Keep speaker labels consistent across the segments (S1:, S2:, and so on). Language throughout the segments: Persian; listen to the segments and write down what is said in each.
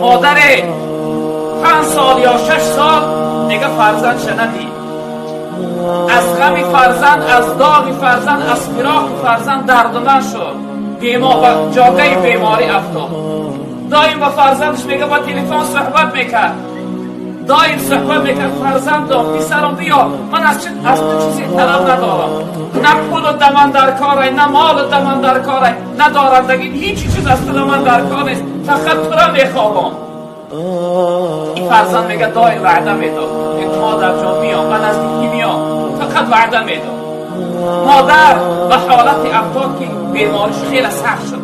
S1: مادر 5 سال یا 6 سال میگه فرزند شنیدی، از غم فرزند، از داغ فرزند، از فراق فرزند دردمند شد، بیمار جاگه بیماری افتاد. دایم با فرزندش میگه با تلفن صحبت میکرد، دایم صحبت میکرد فرزندم پسرم بیا من از تو چیزی طلب ندارم، نه پول دمن در کاره، نه مال دمن در کاره، نه دارندگی، هیچ چیز از تو من در کار نیست، فقط تو را میخوابم. این فرزند میگه دایم وعده میداد که مادر جان میام، من از دیگه میام، فقط وعده میداد. مادر به حالت افتاد که بیماریش خیلی سخت شد،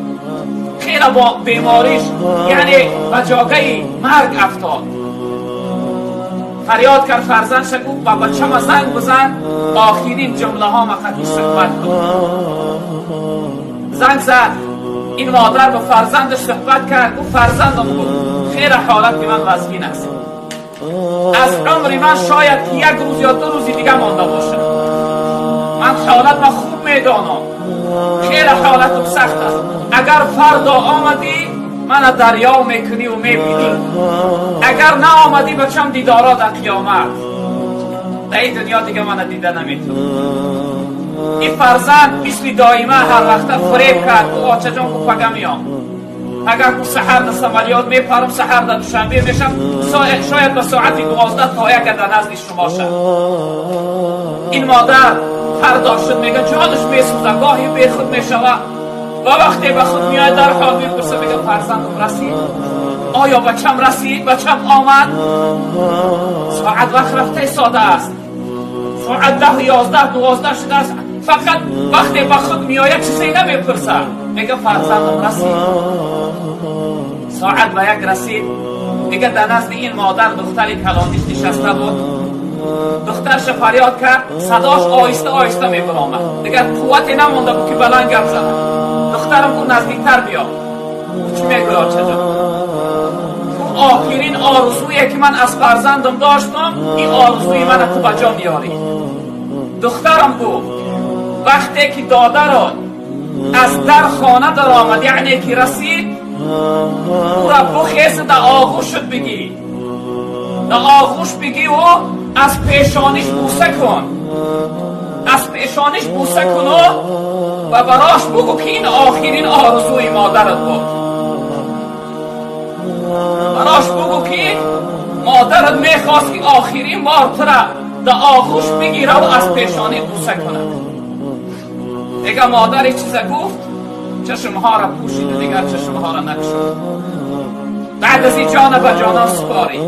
S1: خیلی با بیماریش یعنی به جاگه مرگ افتاد. فریاد کرد فرزندش گفت با بچه‌م زنگ بزن آخرین جمله ها مقدی صحبت کن. زنگ زد، این مادر با فرزندش صحبت کرد، گفت فرزندم گفت خیر حالت من وضعی است، از عمر من شاید یک روز یا 2 روزی دیگه مانده باشه، من حالت من خوب میدانم، خیر حالتم سخت است، اگر فردا آمدی من دریا میکنی و میبینی، اگر نه آمدی بچم دیدارا در قیامت، در این دنیا دیگه من دیده نمیتونم. این فرزند مثل دائما هر وقت فریب کرد و آچه جان کو پگه میام، اگر کو سحر در سمالیات میپرم، سحر در دوشنبه میشم، شاید به ساعت 12 تا یک در نزد شما شد. این مادر فردا شد میگه جانش میسوزه، گاهی بی خود میشوه و وقتی به خود میاد در حال میپرسه میگه فرزندم رسید؟ آیا بچم رسید؟ بچم آمد؟ ساعت وقت رفته ساده است، ساعت 10 11 12 شده است، فقط وقتی به خود میآید چیزی نمیپرسه، میگه فرزندم رسید؟ ساعت به 1 رسید، میگه در نزد این مادر دختری کلانیش نشسته بود، دخترش فریاد کرد، صداش آهسته آهسته میبرامد، دیگه قوتی نمونده بود که بلند گپ زنه. دخترم گفت نزدیکتر بیا. چی میگوی آچه جان؟ آخرین آرزویی که من از فرزندم داشتم، این آرزوی من تو بجا میاری. دخترم گفت وقتی که داده را از در خانه در آمد، یعنی که رسید، او را بخیز در آغوشت بگی، در آغوش بگی و از پیشانیش بوسه کن، از پیشانیش بوسه کن و براش بگو که این آخرین آرزوی مادرت بود، براش بگو که مادرت میخواست که آخرین بار تو را در آغوش بگیره و از پیشانی بوسه کنه. دیگه مادر چیزا گفت، چشمها را پوشید، دیگر چشمها را نکشید. بعد از این جان به جانان سپاری.